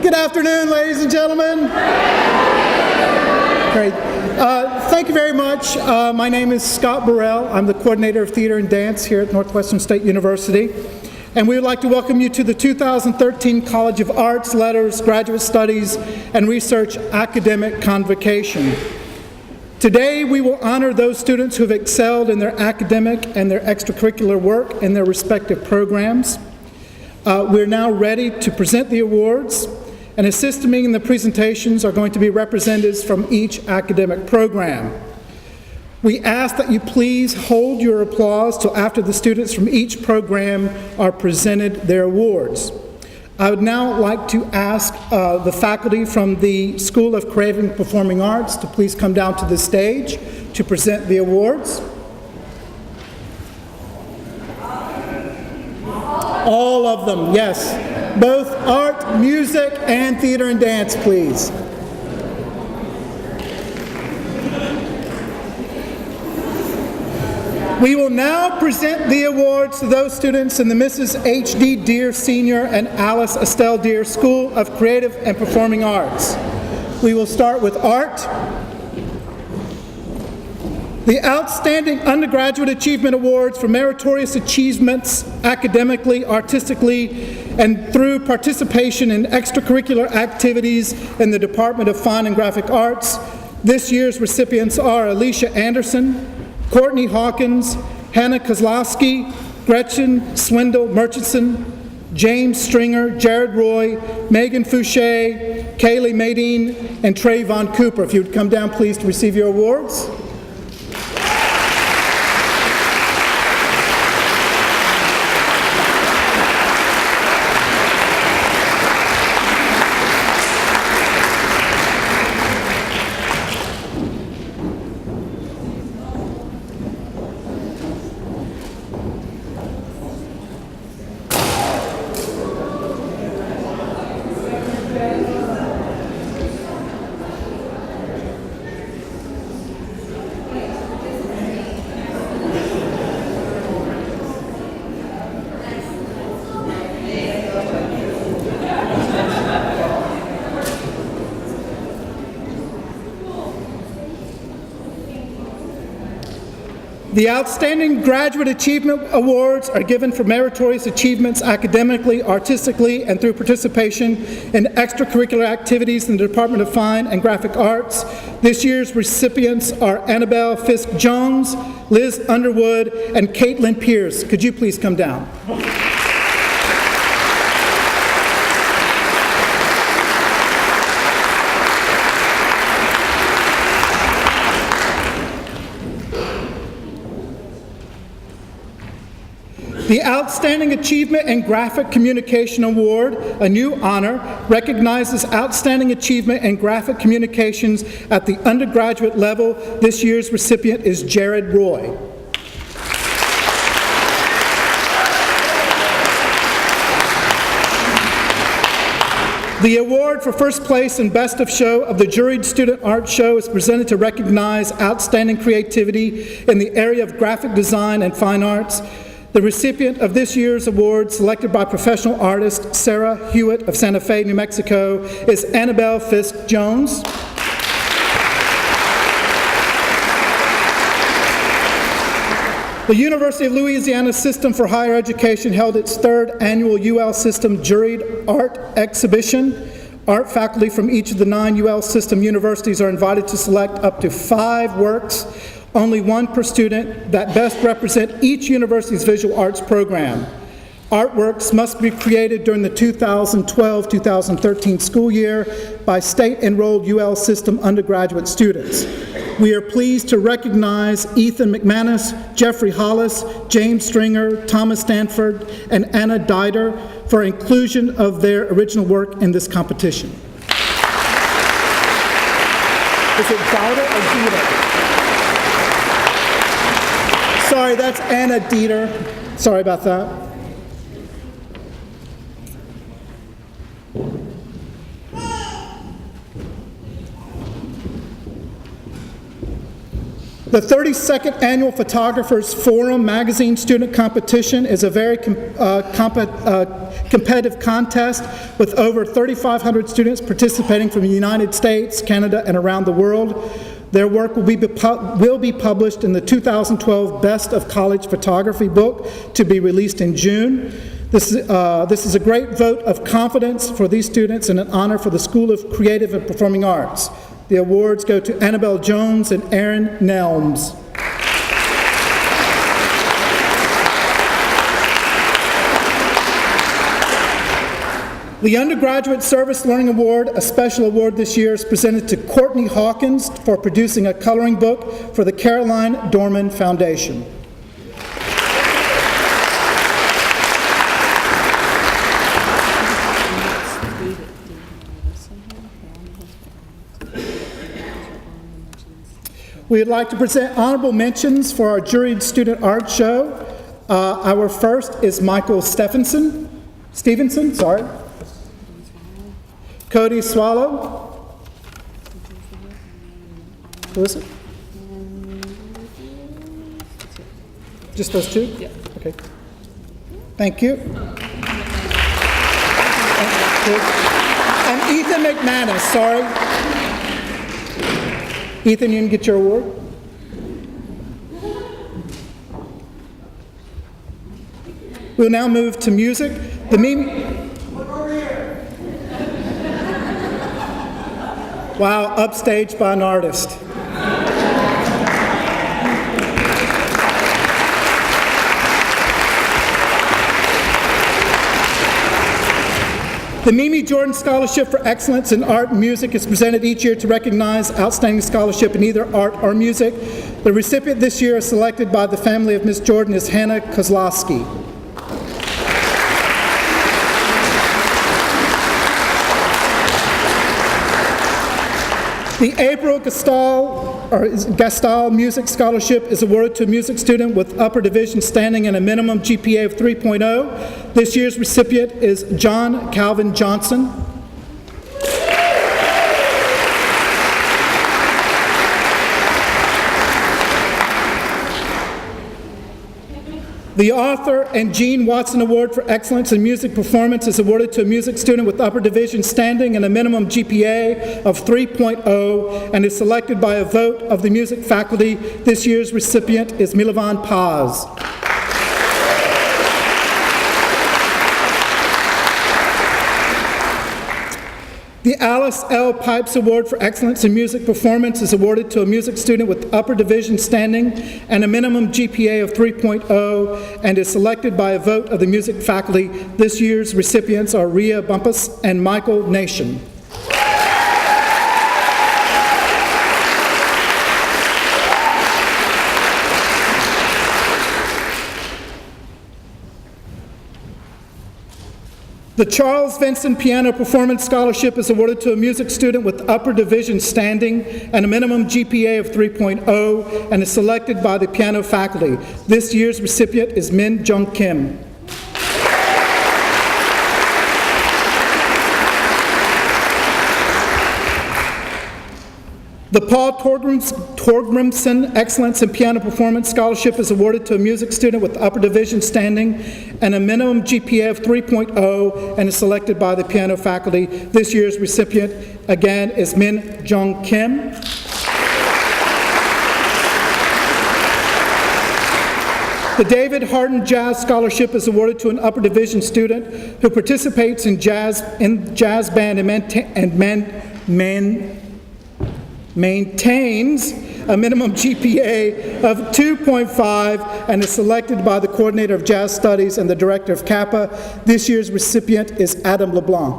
Good afternoon, ladies and gentlemen. Great. Thank you very much. My name is Scott Burrell. I'm the coordinator of theater and dance here at Northwestern State University. And we would like to welcome you to the 2013 College of Arts, Letters, Graduate Studies, and Research Academic Convocation. Today, we will honor those students who have excelled in their academic and their extracurricular work in their respective programs. We're now ready to present the awards, and assisting me in the presentations are going to be representatives from each academic program. We ask that you please hold your applause till after the students from each program are presented their awards. I would now like to ask the faculty from the School of Creative and Performing Arts to please come down to the stage to present the awards. All of them, yes. Both art, music, and theater and dance, please. We will now present the awards to those students in the Mrs. H.D. Deere Senior and Alice Estelle Deere School of Creative and Performing Arts. We will start with art. The Outstanding Undergraduate Achievement Awards for meritorious achievements academically, artistically, and through participation in extracurricular activities in the Department of Fine and Graphic Arts. This year's recipients are Alicia Anderson, Courtney Hawkins, Hannah Kozlowski, Gretchen Swindle Murchison, James Stringer, Jared Roy, Megan Fouché, Kaylee Madine, and Trayvon Cooper. If you would come down, please, to receive your awards. The Outstanding Graduate Achievement Awards are given for meritorious achievements academically, artistically, and through participation in extracurricular activities in the Department of Fine and Graphic Arts. This year's recipients are Annabelle Fisk-Jones, Liz Underwood, and Caitlin Pierce. Could you please come down? The Outstanding Achievement in Graphic Communication Award, a new honor, recognizes outstanding achievement in graphic communications at the undergraduate level. This year's recipient is Jared Roy. The award for first place and best of show of the juried student art show is presented to recognize outstanding creativity in the area of graphic design and fine arts. The recipient of this year's award, selected by professional artist Sarah Hewitt of Santa Fe, New Mexico, is Annabelle Fisk-Jones. The University of Louisiana System for Higher Education held its third annual UL System Juried Art Exhibition. Art faculty from each of the 9 UL System universities are invited to select up to 5 works, only 1 per student, that best represent each university's visual arts program. Artworks must be created during the 2012-2013 school year by state-enrolled UL System undergraduate students. We are pleased to recognize Ethan McManus, Jeffrey Hollis, James Stringer, Thomas Stanford, and Anna Dieter for inclusion of their original work in this competition. Is it Dieter or Dieter? Sorry, that's Anna Dieter. Sorry about that. The 32nd Annual Photographers Forum Magazine Student Competition is a very competitive contest with over 3,500 students participating from the United States, Canada, and around the world. Their work will be published in the 2012 Best of College Photography book to be released in June. This is a great vote of confidence for these students and an honor for the School of Creative and Performing Arts. The awards go to Annabelle Jones and Aaron Nelms. The Undergraduate Service Learning Award, a special award this year, is presented to Courtney Hawkins for producing a coloring book for the Caroline Dorman Foundation. We would like to present honorable mentions for our juried student art show. Our first is Michael Stevenson, Cody Swallow. Who is it? Just those two? Yeah. Okay. Thank you. And Ethan McManus, sorry. Ethan, you can get your award. We'll now move to music. The Wow, upstaged by an artist. The Mimi Jordan Scholarship for Excellence in Art and Music is presented each year to recognize outstanding scholarship in either art or music. The recipient this year is selected by the family of Ms. Jordan is Hannah Kozlowski. The April Gastal Music Scholarship is awarded to a music student with upper division standing and a minimum GPA of 3.0. This year's recipient is John Calvin Johnson. The Arthur and Jean Watson Award for Excellence in Music Performance is awarded to a music student with upper division standing and a minimum GPA of 3.0 and is selected by a vote of the music faculty. This year's recipient is Milovan Paz. The Alice L. Pipes Award for Excellence in Music Performance is awarded to a music student with upper division standing and a minimum GPA of 3.0 and is selected by a vote of the music faculty. This year's recipients are Rhea Bumpus and Michael Nation. The Charles Vinson Piano Performance Scholarship is awarded to a music student with upper division standing and a minimum GPA of 3.0 and is selected by the piano faculty. This year's recipient is Min Jung Kim. The Paul Torgrimson Excellence in Piano Performance Scholarship is awarded to a music student with upper division standing and a minimum GPA of 3.0 and is selected by the piano faculty. This year's recipient, again, is Min Jung Kim. The David Hardin Jazz Scholarship is awarded to an upper division student who participates in jazz band and maintains a minimum GPA of 2.5 and is selected by the coordinator of jazz studies and the director of Kappa. This year's recipient is Adam LeBlanc.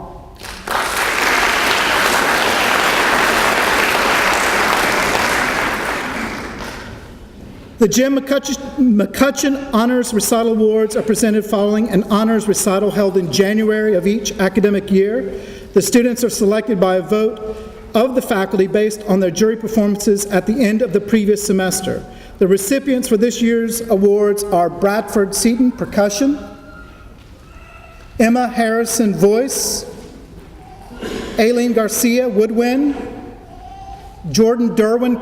The Jim McCutcheon Honors Recital Awards are presented following an honors recital held in January of each academic year. The students are selected by a vote of the faculty based on their jury performances at the end of the previous semester. The recipients for this year's awards are Bradford Seaton, percussion, Emma Harrison, voice, Aileen Garcia, woodwind, Jordan Derwin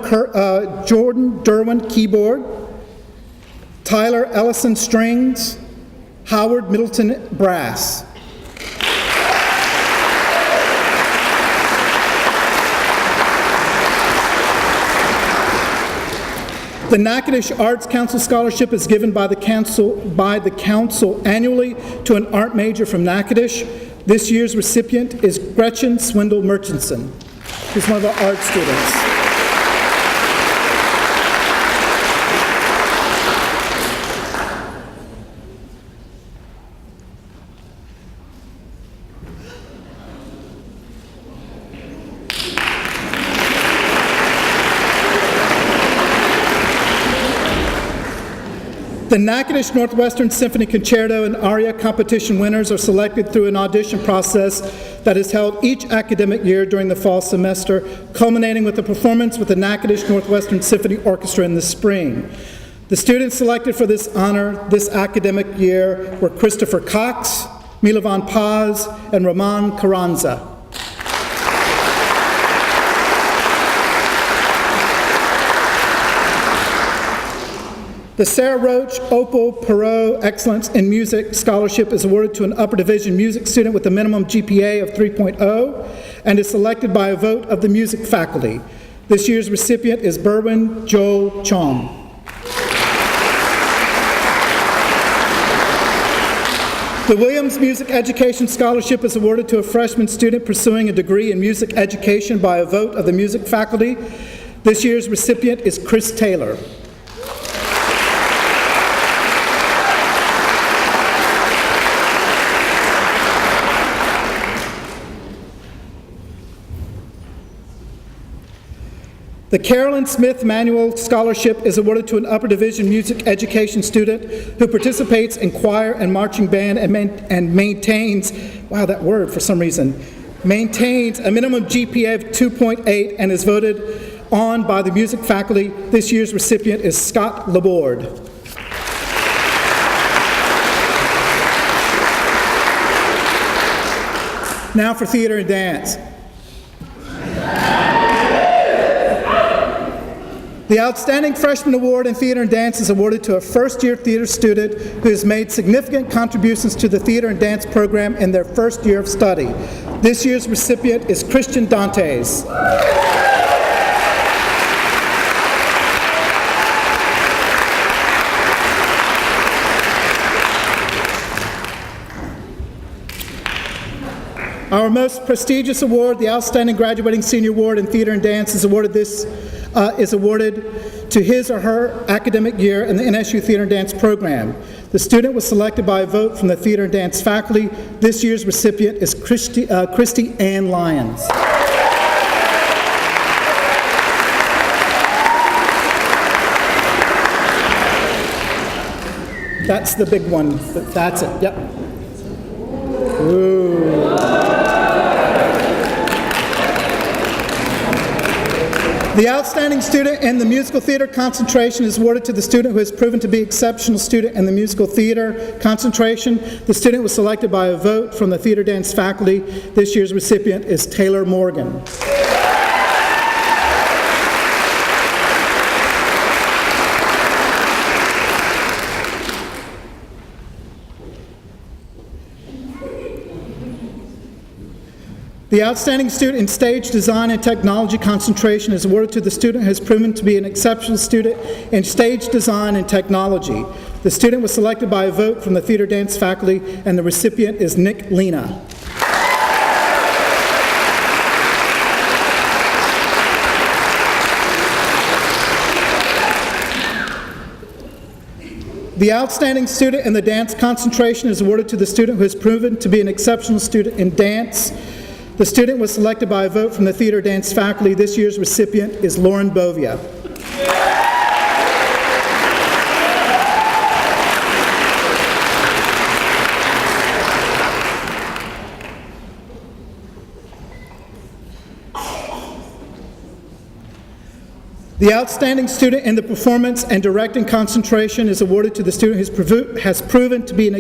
keyboard, Tyler Ellison strings, Howard Middleton brass. The Natchitoches Arts Council Scholarship is given by the council annually to an art major from Natchitoches. This year's recipient is Gretchen Swindle Murchison, who's one of our art students. The Natchitoches Northwestern Symphony Concerto and Aria competition winners are selected through an audition process that is held each academic year during the fall semester, culminating with a performance with the Natchitoches Northwestern Symphony Orchestra in the spring. The students selected for this honor this academic year were Christopher Cox, Milovan Paz, and Roman Carranza. The Sarah Roach Opal Perot Excellence in Music Scholarship is awarded to an upper division music student with a minimum GPA of 3.0 and is selected by a vote of the music faculty. This year's recipient is Berwin Joel Chong. The Williams Music Education Scholarship is awarded to a freshman student pursuing a degree in music education by a vote of the music faculty. This year's recipient is Chris Taylor. The Carolyn Smith Manual Scholarship is awarded to an upper division music education student who participates in choir and marching band and maintains, wow, that word for some reason, maintains a minimum GPA of 2.8 and is voted on by the music faculty. This year's recipient is Scott Laborde. Now for theater and dance. The Outstanding Freshman Award in Theater and Dance is awarded to a first-year theater student who has made significant contributions to the theater and dance program in their first year of study. This year's recipient is Christian Dantes. Our most prestigious award, the Outstanding Graduating Senior Award in Theater and Dance, is awarded to his or her academic year in the NSU Theater and Dance program. The student was selected by a vote from the Theater and Dance faculty. This year's recipient is Christy Ann Lyons. That's the big one. That's it. Yep. Ooh. The Outstanding Student in the Musical Theater Concentration is awarded to the student who has proven to be an exceptional student in the musical theater concentration. The student was selected by a vote from the Theater Dance faculty. This year's recipient is Taylor Morgan. The Outstanding Student in Stage Design and Technology Concentration is awarded to the student who has proven to be an exceptional student in stage design and technology. The student was selected by a vote from the Theater Dance faculty, and the recipient is Nick Lena. The Outstanding Student in the Dance Concentration is awarded to the student who has proven to be an exceptional student in dance. The student was selected by a vote from the Theater Dance faculty. This year's recipient is Lauren Bovia. The Outstanding Student in the Performance and Directing Concentration is awarded to the student who has proven to be an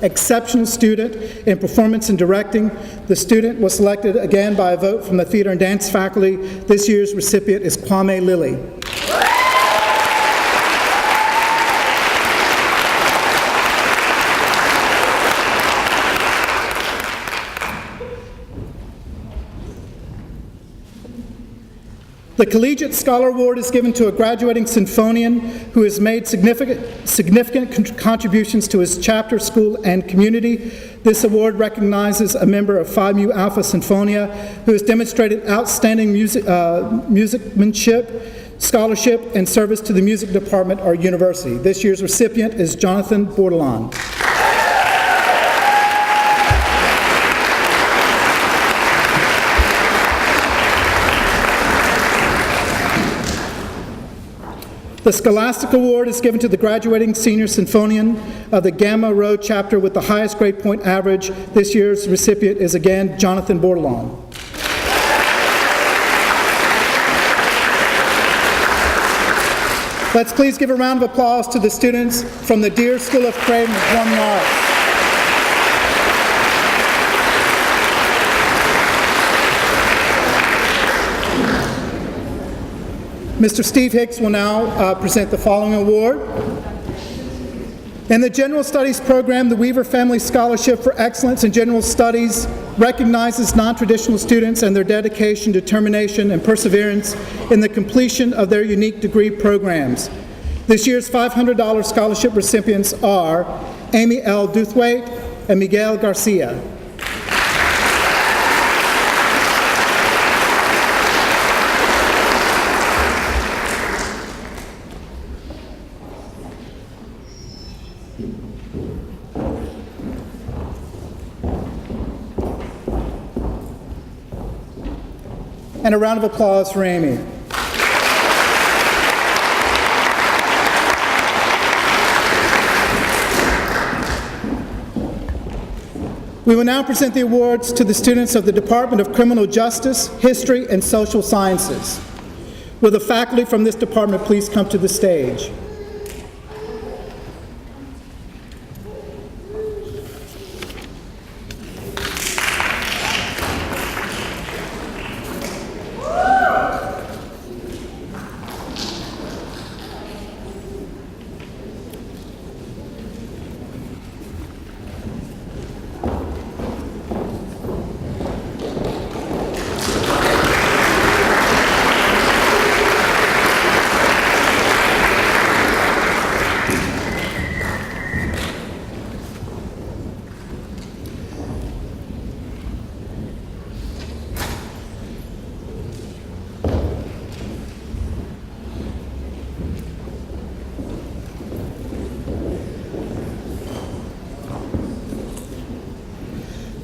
Exceptional Student in Performance and Directing. The student was selected again by a vote from the Theater and Dance faculty. This year's recipient is Kwame Lilly. The Collegiate Scholar Award is given to a graduating symphonian who has made significant contributions to his chapter, school, and community. This award recognizes a member of Phi Mu Alpha Sinfonia who has demonstrated outstanding musicmanship, scholarship, and service to the music department or university. This year's recipient is Jonathan Bordelon. The Scholastic Award is given to the graduating senior symphonian of the Gamma Rho chapter with the highest grade point average. This year's recipient is again Jonathan Bordelon. Let's please give a round of applause to the students from the Deer School of Creative and Performing Arts. Mr. Steve Hicks will now present the following award. In the General Studies program, the Weaver Family Scholarship for Excellence in General Studies recognizes non-traditional students and their dedication, determination, and perseverance in the completion of their unique degree programs. This year's $500 scholarship recipients are Amy L. Duthwaite and Miguel Garcia. And a round of applause for Amy. We will now present the awards to the students of the Department of Criminal Justice, History, and Social Sciences. Will the faculty from this department please come to the stage?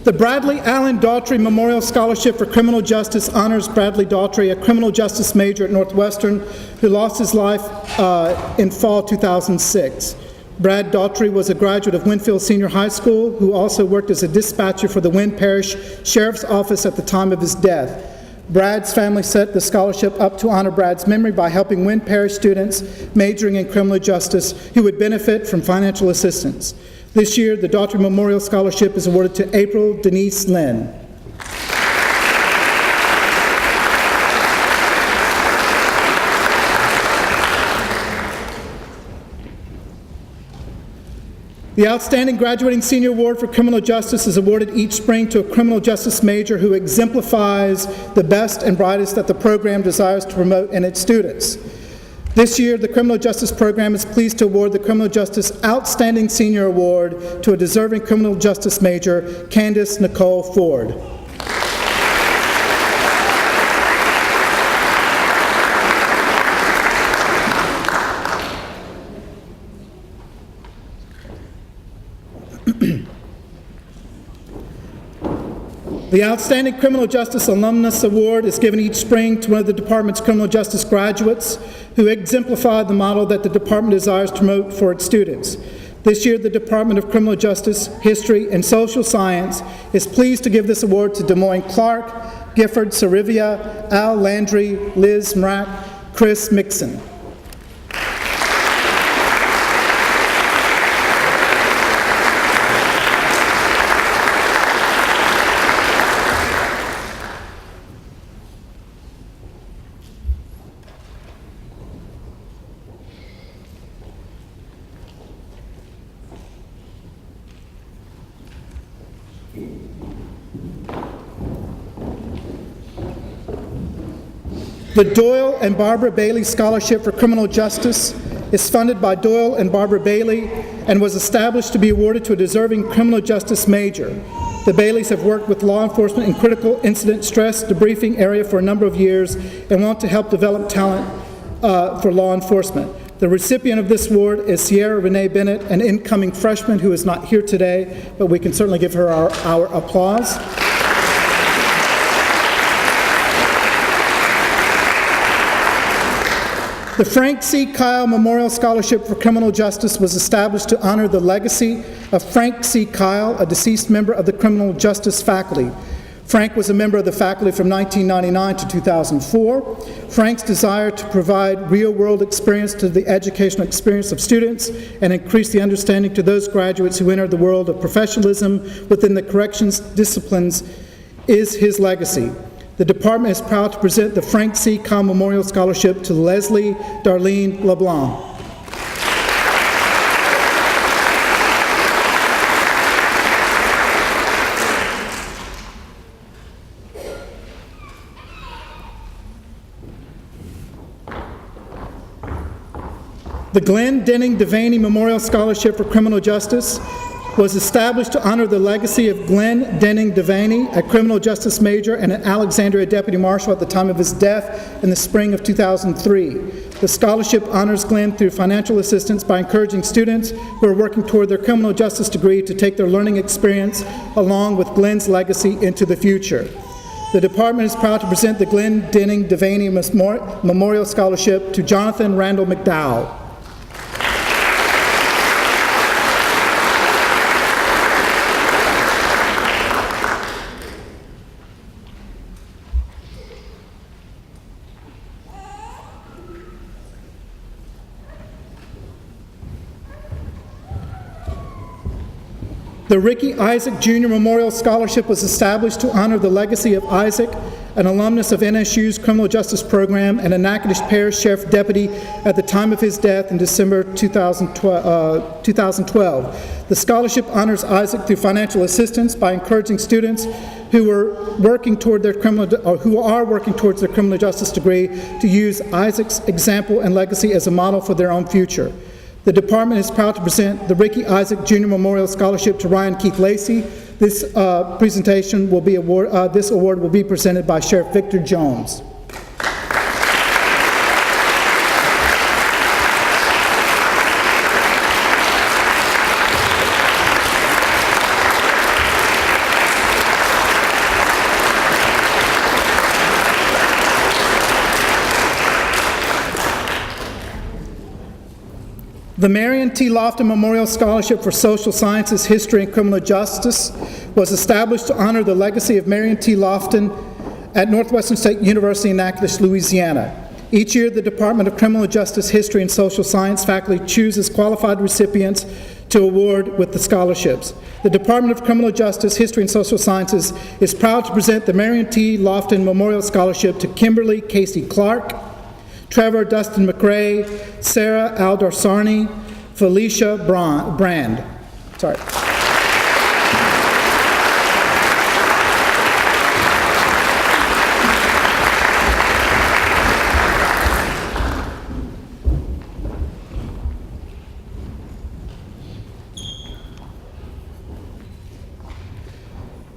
The Bradley Allen Daughtry Memorial Scholarship for Criminal Justice honors Bradley Daughtry, a criminal justice major at Northwestern who lost his life in fall 2006. Brad Daughtry was a graduate of Winfield Senior High School who also worked as a dispatcher for the Wynn Parish Sheriff's Office at the time of his death. Brad's family set the scholarship up to honor Brad's memory by helping Wynn Parish students majoring in criminal justice who would benefit from financial assistance. This year, the Daughtry Memorial Scholarship is awarded to April Denise Lynn. The Outstanding Graduating Senior Award for Criminal Justice is awarded each spring to a criminal justice major who exemplifies the best and brightest that the program desires to promote in its students. This year, the Criminal Justice Program is pleased to award the Criminal Justice Outstanding Senior Award to a deserving criminal justice major, Candace Nicole Ford. The Outstanding Criminal Justice Alumnus Award is given each spring to one of the department's criminal justice graduates who exemplify the model that the department desires to promote for its students. This year, the Department of Criminal Justice, History, and Social Science is pleased to give this award to Des Moines Clark, Gifford Sarivia, Al Landry, Liz Mrack, Chris Mixon. The Doyle and Barbara Bailey Scholarship for Criminal Justice is funded by Doyle and Barbara Bailey and was established to be awarded to a deserving criminal justice major. The Baileys have worked with law enforcement in critical incident stress debriefing area for a number of years and want to help develop talent for law enforcement. The recipient of this award is Sierra Renee Bennett, an incoming freshman who is not here today, but we can certainly give her our applause. The Frank C. Kyle Memorial Scholarship for Criminal Justice was established to honor the legacy of Frank C. Kyle, a deceased member of the criminal justice faculty. Frank was a member of the faculty from 1999 to 2004. Frank's desire to provide real-world experience to the educational experience of students and increase the understanding to those graduates who enter the world of professionalism within the corrections disciplines is his legacy. The department is proud to present the Frank C. Kyle Memorial Scholarship to Leslie Darlene LeBlanc. The Glenn Denning Devaney Memorial Scholarship for Criminal Justice was established to honor the legacy of Glenn Denning Devaney, a criminal justice major and an Alexandria deputy marshal at the time of his death in the spring of 2003. The scholarship honors Glenn through financial assistance by encouraging students who are working toward their criminal justice degree to take their learning experience along with Glenn's legacy into the future. The department is proud to present the Glenn Denning Devaney Memorial Scholarship to Jonathan Randall McDowell. The Ricky Isaac Jr. Memorial Scholarship was established to honor the legacy of Isaac, an alumnus of NSU's criminal justice program and a Natchitoches Parish Sheriff Deputy at the time of his death in December 2012. The scholarship honors Isaac through financial assistance by encouraging students who are working towards their criminal justice degree to use Isaac's example and legacy as a model for their own future. The department is proud to present the Ricky Isaac Jr. Memorial Scholarship to Ryan Keith Lacey. This this award will be presented by Sheriff Victor Jones. The Marion T. Lofton Memorial Scholarship for Social Sciences, History, and Criminal Justice was established to honor the legacy of Marion T. Lofton at Northwestern State University in Natchitoches, Louisiana. Each year, the Department of Criminal Justice, History, and Social Science faculty chooses qualified recipients to award with the scholarships. The Department of Criminal Justice, History, and Social Sciences is proud to present the Marion T. Lofton Memorial Scholarship to Kimberly Casey Clark, Trevor Dustin McRae, Sarah Aldarsarni, Felicia Brand. Sorry.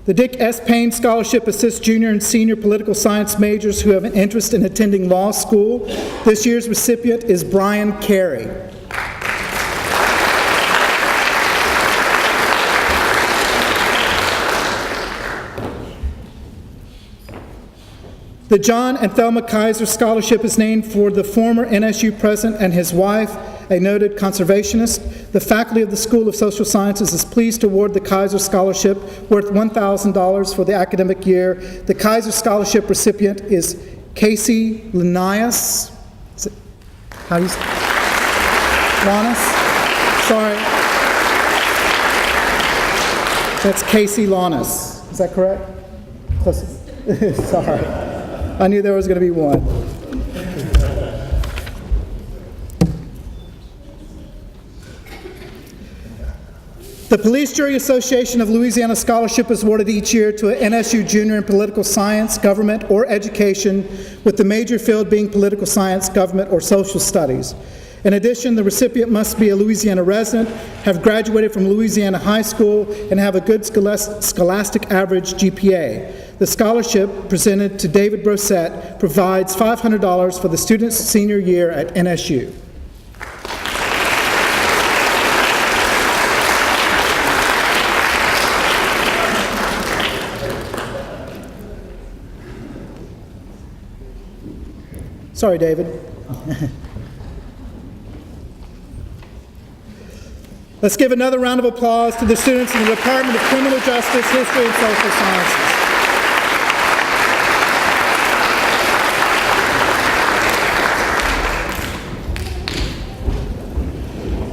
The Dick S. Payne Scholarship assists junior and senior political science majors who have an interest in attending law school. This year's recipient is Brian Carey. The John and Thelma Kaiser Scholarship is named for the former NSU president and his wife, a noted conservationist. The faculty of the School of Social Sciences is pleased to award the Kaiser Scholarship worth $1,000 for the academic year. The Kaiser Scholarship recipient is Casey Linnaeus. How do you say? Lanus? Sorry. That's Casey Lanus. Is that correct? Close. Sorry. I knew there was going to be one. The Police Jury Association of Louisiana Scholarship is awarded each year to an NSU junior in political science, government, or education, with the major field being political science, government, or social studies. In addition, the recipient must be a Louisiana resident, have graduated from Louisiana high school, and have a good scholastic average GPA. The scholarship, presented to David Brosette, provides $500 for the student's senior year at NSU. Sorry, David. Let's give another round of applause to the students in the Department of Criminal Justice, History, and Social Sciences.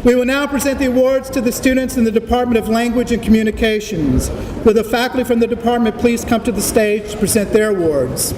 We will now present the awards to the students in the Department of Language and Communications. Will the faculty from the department please come to the stage to present their awards?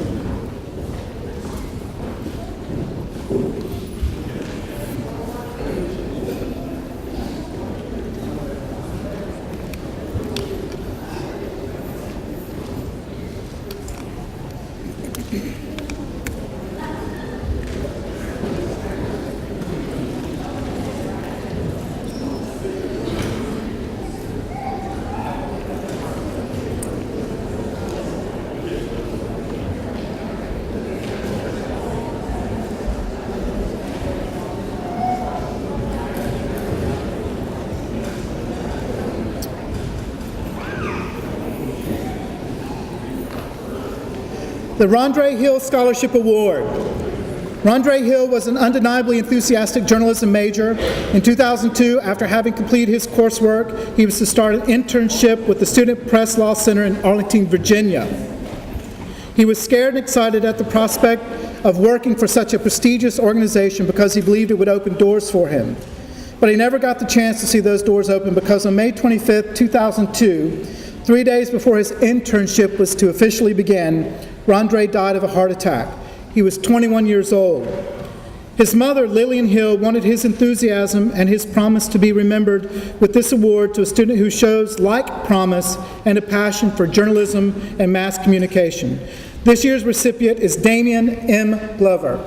The Rondre Hill Scholarship Award. Rondre Hill was an undeniably enthusiastic journalism major. In 2002, after having completed his coursework, he was to start an internship with the Student Press Law Center in Arlington, Virginia. He was scared and excited at the prospect of working for such a prestigious organization because he believed it would open doors for him. But he never got the chance to see those doors open because on May 25, 2002, 3 days before his internship was to officially begin, Rondre died of a heart attack. He was 21 years old. His mother, Lillian Hill, wanted his enthusiasm and his promise to be remembered with this award to a student who shows like promise and a passion for journalism and mass communication. This year's recipient is Damian M. Glover.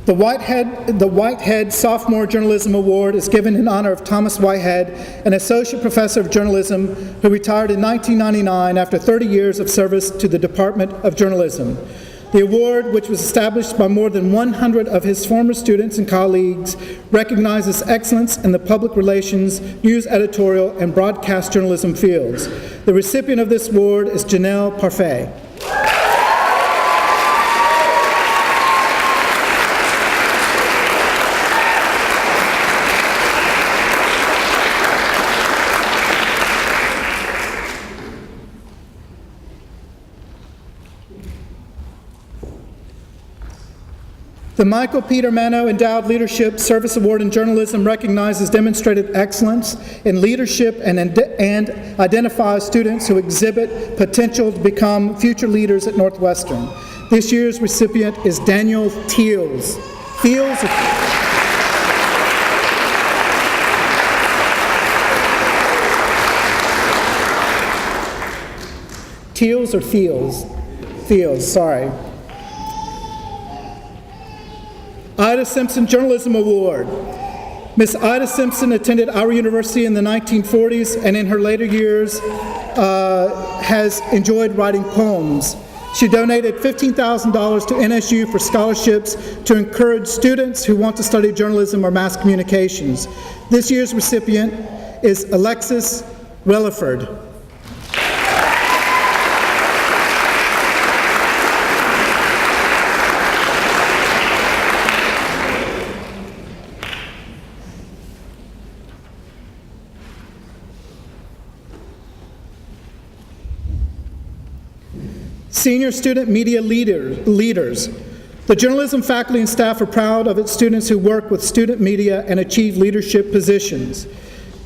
The Whitehead Sophomore Journalism Award is given in honor of Thomas Whitehead, an associate professor of journalism who retired in 1999 after 30 years of service to the Department of Journalism. The award, which was established by more than 100 of his former students and colleagues, recognizes excellence in the public relations, news editorial, and broadcast journalism fields. The recipient of this award is Janelle Parfait. The Michael Peter Mano Endowed Leadership Service Award in Journalism recognizes demonstrated excellence in leadership and identifies students who exhibit potential to become future leaders at Northwestern. This year's recipient is Daniel Teals. Teals or Fields? Fields, sorry. Ida Simpson Journalism Award. Miss Ida Simpson attended our university in the 1940s and in her later years has enjoyed writing poems. She donated $15,000 to NSU for scholarships to encourage students who want to study journalism or mass communications. This year's recipient is Alexis Relaford. Senior Student Media Leaders. The journalism faculty and staff are proud of its students who work with student media and achieve leadership positions.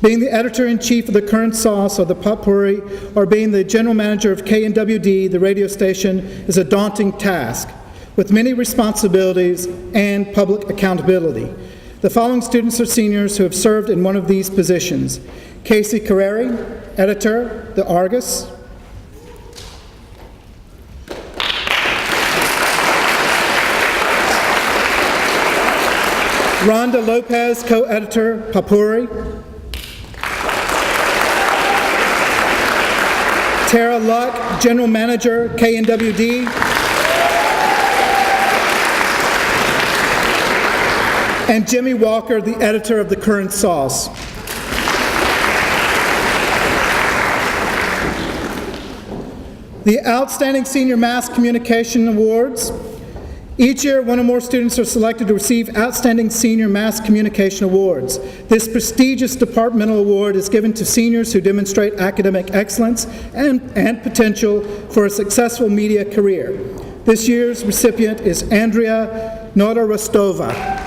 Being the editor-in-chief of the Current Sauce or the Potpourri, or being the general manager of KNWD, the radio station, is a daunting task, with many responsibilities and public accountability. The following students are seniors who have served in one of these positions. Casey Carreri, editor, The Argus. Rhonda Lopez, co-editor, Potpourri. Tara Luck, general manager, KNWD. And Jimmy Walker, the editor of the Current Sauce. The Outstanding Senior Mass Communication Awards. Each year, one or more students are selected to receive Outstanding Senior Mass Communication Awards. This prestigious departmental award is given to seniors who demonstrate academic excellence and potential for a successful media career. This year's recipient is Andrea Notorostova.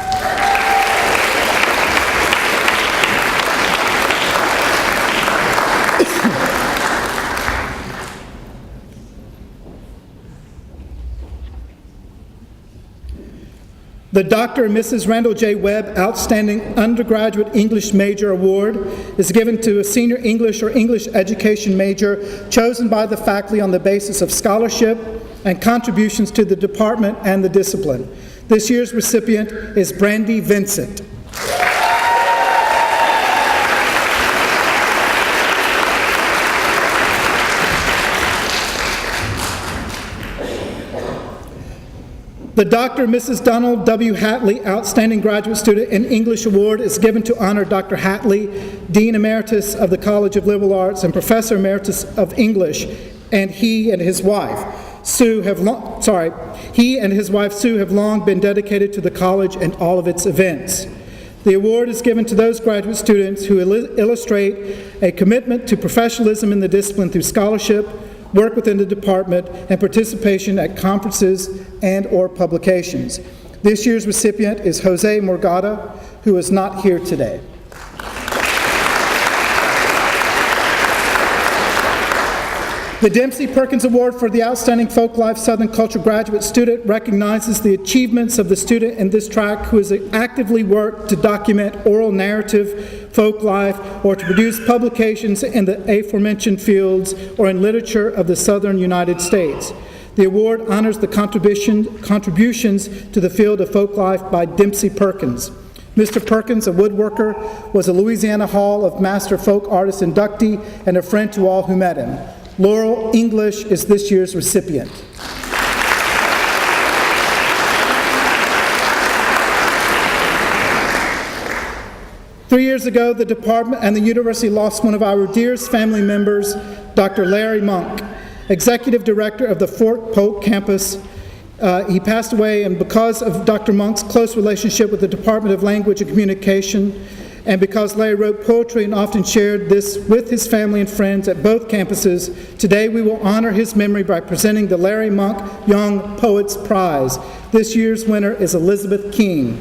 The Dr. and Mrs. Randall J. Webb Outstanding Undergraduate English Major Award is given to a senior English or English education major chosen by the faculty on the basis of scholarship and contributions to the department and the discipline. This year's recipient is Brandy Vincent. The Dr. and Mrs. Donald W. Hatley Outstanding Graduate Student in English Award is given to honor Dr. Hatley, Dean Emeritus of the College of Liberal Arts and Professor Emeritus of English, and he and his wife Sue have long been dedicated to the college and all of its events. The award is given to those graduate students who illustrate a commitment to professionalism in the discipline through scholarship, work within the department, and participation at conferences and/or publications. This year's recipient is Jose Morgada, who is not here today. The Dempsey Perkins Award for the Outstanding Folklife Southern Culture Graduate Student recognizes the achievements of the student in this track who has actively worked to document oral narrative, folklife, or to produce publications in the aforementioned fields or in literature of the Southern United States. The award honors the contributions to the field of folklife by Dempsey Perkins. Mr. Perkins, a woodworker, was a Louisiana Hall of Master Folk Artist inductee and a friend to all who met him. Laurel English is this year's recipient. Three years ago, the department and the university lost one of our dearest family members, Dr. Larry Monk, executive director of the Fort Polk campus. He passed away, and because of Dr. Monk's close relationship with the Department of Language and Communication, and because Larry wrote poetry and often shared this with his family and friends at both campuses, today we will honor his memory by presenting the Larry Monk Young Poets Prize. This year's winner is Elizabeth King.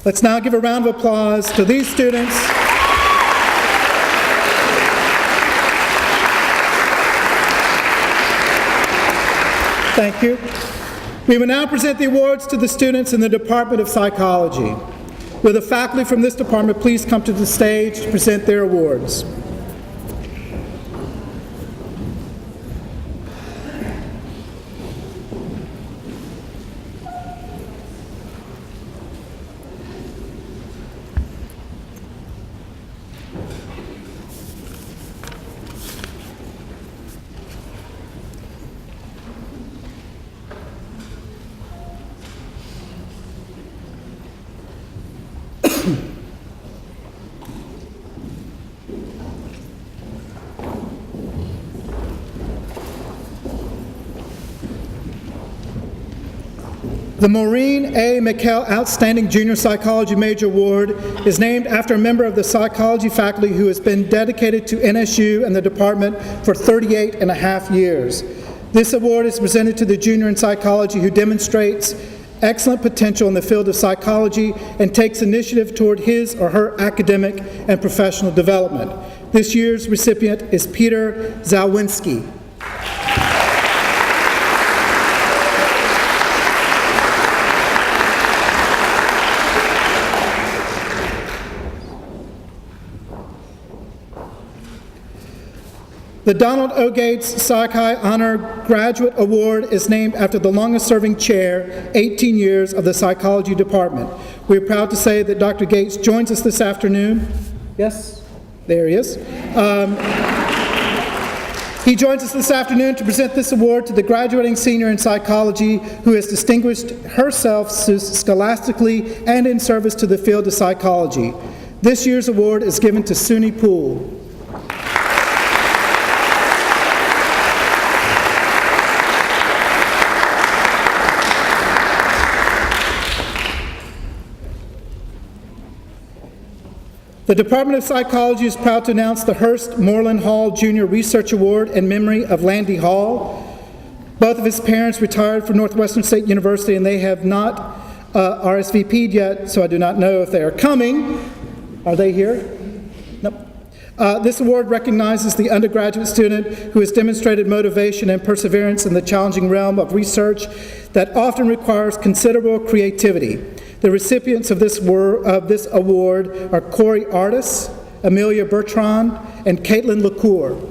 Let's now give a round of applause to these students. Thank you. We will now present the awards to the students in the Department of Psychology. Will the faculty from this department please come to the stage to present their awards? The Maureen A. McKell Outstanding Junior Psychology Major Award is named after a member of the psychology faculty who has been dedicated to NSU and the department for 38 and a half years. This award is presented to the junior in psychology who demonstrates excellent potential in the field of psychology and takes initiative toward his or her academic and professional development. This year's recipient is Peter Zawinski. The Donald O. Gates Psychi Honor Graduate Award is named after the longest-serving chair, 18 years, of the psychology department. We are proud to say that Dr. Gates joins us this afternoon. Yes, there he is. He joins us this afternoon to present this award to the graduating senior in psychology who has distinguished herself scholastically and in service to the field of psychology. This year's award is given to Suni Poole. The Department of Psychology is proud to announce the Hearst Moreland Hall Junior Research Award in memory of Landy Hall. Both of his parents retired from Northwestern State University, and they have not RSVP'd yet, so I do not know if they are coming. Are they here? Nope. This award recognizes the undergraduate student who has demonstrated motivation and perseverance in the challenging realm of research that often requires considerable creativity. The recipients of this award are Corey Artis, Amelia Bertrand, and Caitlin LaCour.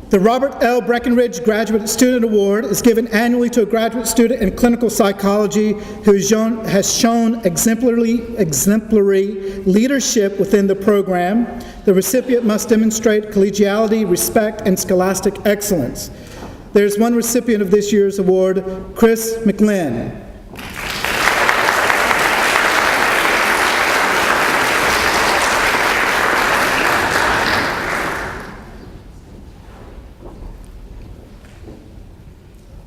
The Robert L. Breckenridge Graduate Student Award is given annually to a graduate student in clinical psychology who has shown exemplary leadership within the program. The recipient must demonstrate collegiality, respect, and scholastic excellence. There's one recipient of this year's award, Chris McLinn.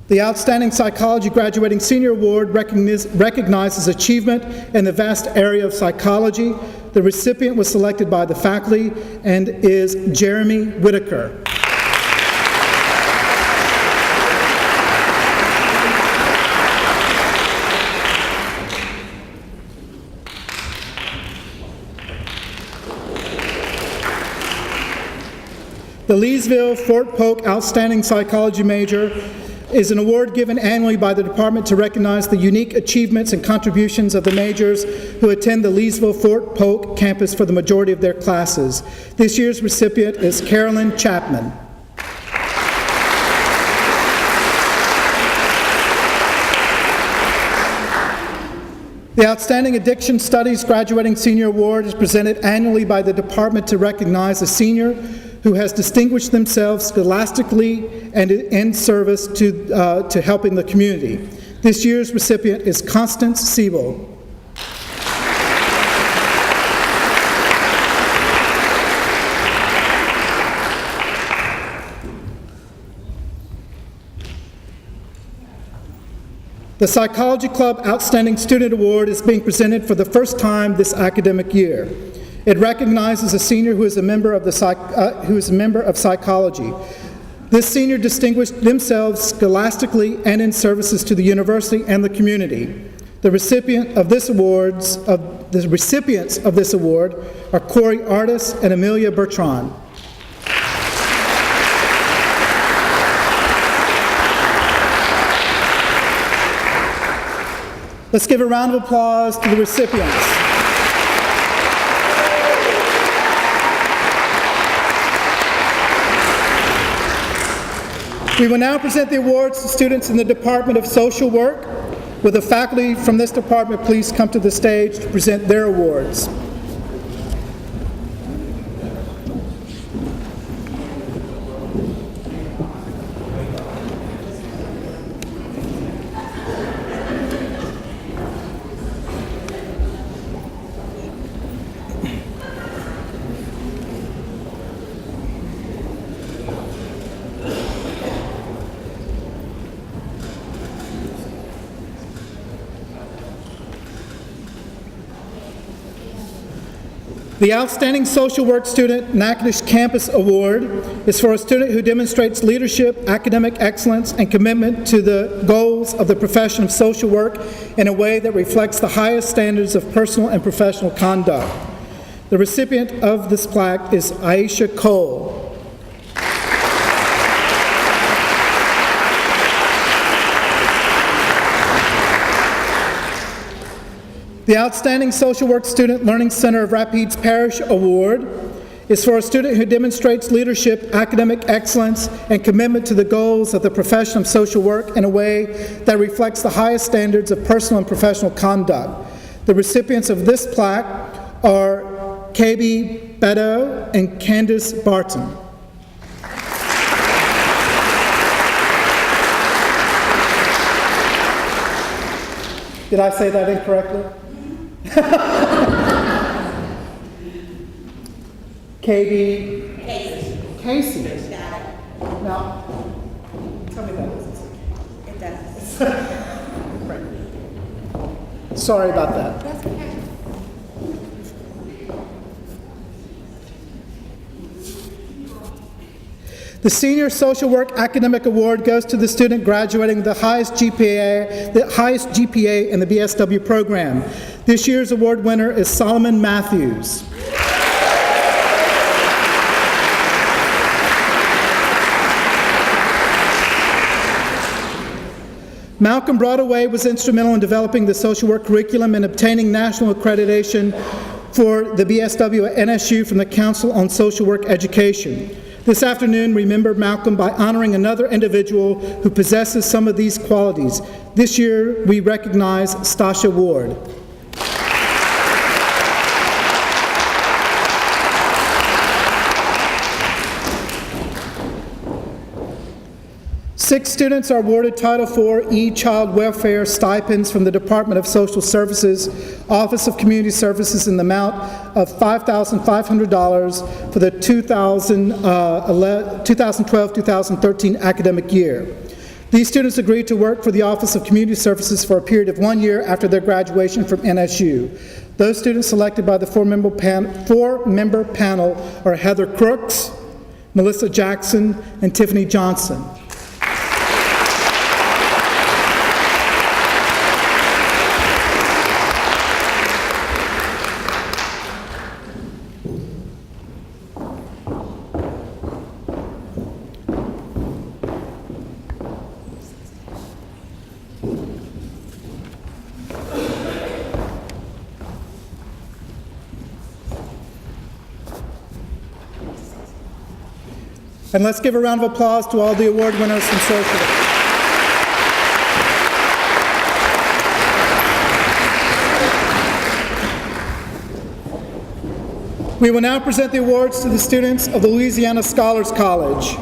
The Outstanding Psychology Graduating Senior Award recognizes achievement in the vast area of psychology. The recipient was selected by the faculty and is Jeremy Whitaker. The Leesville-Fort Polk Outstanding Psychology Major is an award given annually by the department to recognize the unique achievements and contributions of the majors who attend the Leesville-Fort Polk campus for the majority of their classes. This year's recipient is Carolyn Chapman. The Outstanding Addiction Studies Graduating Senior Award is presented annually by the department to recognize a senior who has distinguished themselves scholastically and in service to helping the community. This year's recipient is Constance Siebel. The Psychology Club Outstanding Student Award is being presented for the first time this academic year. It recognizes a senior who is a member of psychology. This senior distinguished themselves scholastically and in services to the university and the community. The recipients of this award are Corey Artis and Amelia Bertrand. Let's give a round of applause to the recipients. We will now present the awards to students in the Department of Social Work. Will the faculty from this department please come to the stage to present their awards? The Outstanding Social Work Student Natchitoches Campus Award is for a student who demonstrates leadership, academic excellence, and commitment to the goals of the profession of social work in a way that reflects the highest standards of personal and professional conduct. The recipient of this plaque is Aisha Cole. The Outstanding Social Work Student Learning Center of Rapides Parish Award is for a student who demonstrates leadership, academic excellence, and commitment to the goals of the profession of social work in a way that reflects the highest standards of personal and professional conduct. The recipients of this plaque are KB Beto and Candace Barton. Did I say that incorrectly? KB Casey. Got it. Now, tell me that. It does. Right. Sorry about that. That's okay. The Senior Social Work Academic Award goes to the student graduating the highest GPA in the BSW program. This year's award winner is Solomon Matthews. Malcolm Broadway was instrumental in developing the social work curriculum and obtaining national accreditation for the BSW at NSU from the Council on Social Work Education. This afternoon, remember Malcolm by honoring another individual who possesses some of these qualities. This year, we recognize Stasha Ward. Six students are awarded Title IV E-Child Welfare stipends from the Department of Social Services, Office of Community Services in the amount of $5,500 for the 2012-2013 academic year. These students agreed to work for the Office of Community Services for a period of 1 year after their graduation from NSU. Those students selected by the four-member panel are Heather Crooks, Melissa Jackson, and Tiffany Johnson. And let's give a round of applause to all the award winners from social work. We will now present the awards to the students of the Louisiana Scholars College.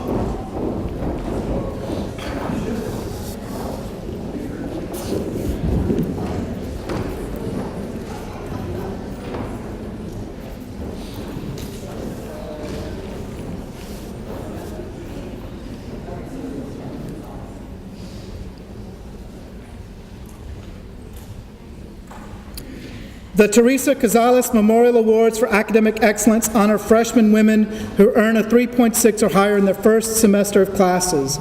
The Teresa Cazales Memorial Awards for Academic Excellence honor freshman women who earn a 3.6 or higher in their first semester of classes.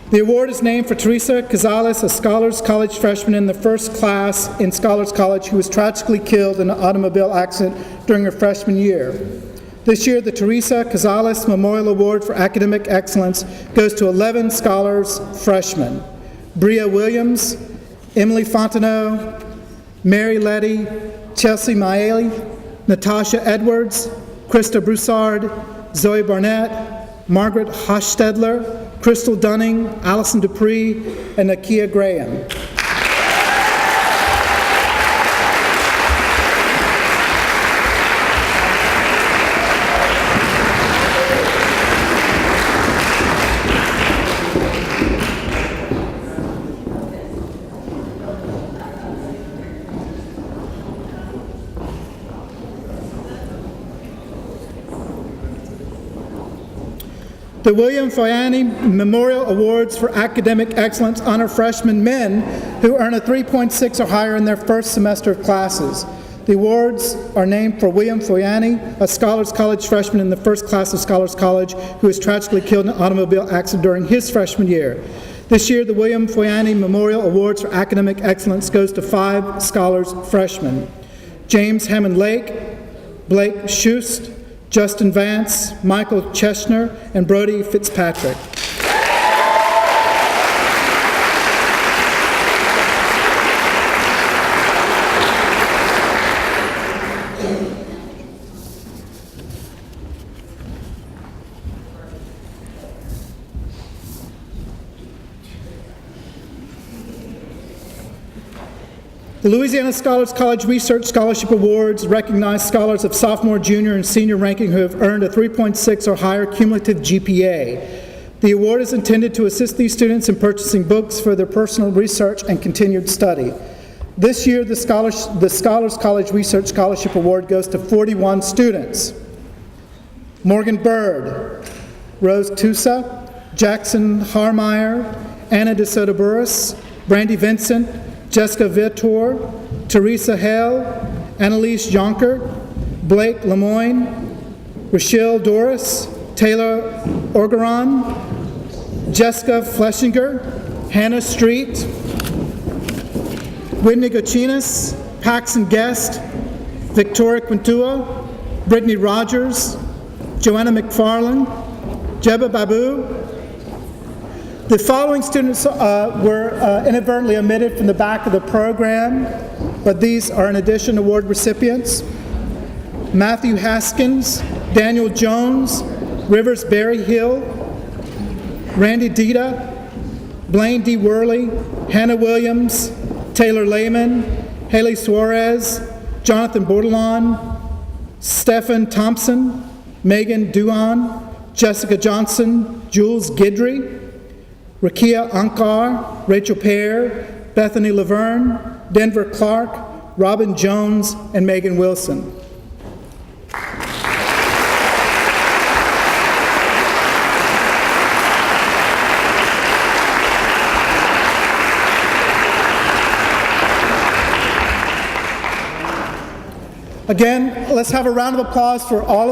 The award is named for Teresa Cazales, a Scholars College freshman in the first class in Scholars College who was tragically killed in an automobile accident during her freshman year. This year, the Teresa Cazales Memorial Award for Academic Excellence goes to 11 Scholars freshmen: Bria Williams, Emily Fontenot, Mary Letty, Chelsea Maele, Natasha Edwards, Krista Broussard, Zoe Barnett, Margaret Hochstedler, Crystal Dunning, Allison Dupree, and Nakia Graham. The William Foyani Memorial Awards for Academic Excellence honor freshman men who earn a 3.6 or higher in their first semester of classes. The awards are named for William Foyani, a Scholars College freshman in the first class of Scholars College who was tragically killed in an automobile accident during his freshman year. This year, the William Foyani Memorial Awards for Academic Excellence goes to 5 Scholars freshmen: James Hammond Lake, Blake Schust, Justin Vance, Michael Cheshner, and Brody Fitzpatrick. The Louisiana Scholars College Research Scholarship Awards recognize scholars of sophomore, junior, and senior ranking who have earned a 3.6 or higher cumulative GPA. The award is intended to assist these students in purchasing books for their personal research and continued study. This year, the Scholars College Research Scholarship Award goes to 41 students: Morgan Bird, Rose Tusa, Jackson Harmeyer, Anna DeSoto Burris, Brandy Vincent, Jessica Vitor, Teresa Hale, Annalise Jonker, Blake Lemoyne, Rochelle Doris, Taylor Orgeron, Jessica Fleshinger, Hannah Street, Whitney Gochinas, Paxton Guest, Victoria Quintua, Brittany Rogers, Joanna McFarland, Jeba Babu. The following students were inadvertently omitted from the back of the program, but these are in addition award recipients: Matthew Haskins, Daniel Jones, Rivers Berryhill, Randy Dita, Blaine D. Worley, Hannah Williams, Taylor Lehman, Haley Suarez, Jonathan Bordelon, Stephen Thompson, Megan Duan, Jessica Johnson, Jules Guidry, Rakia Ankar, Rachel Pear, Bethany Laverne, Denver Clark, Robin Jones, and Megan Wilson. Again, let's have a round of applause for all of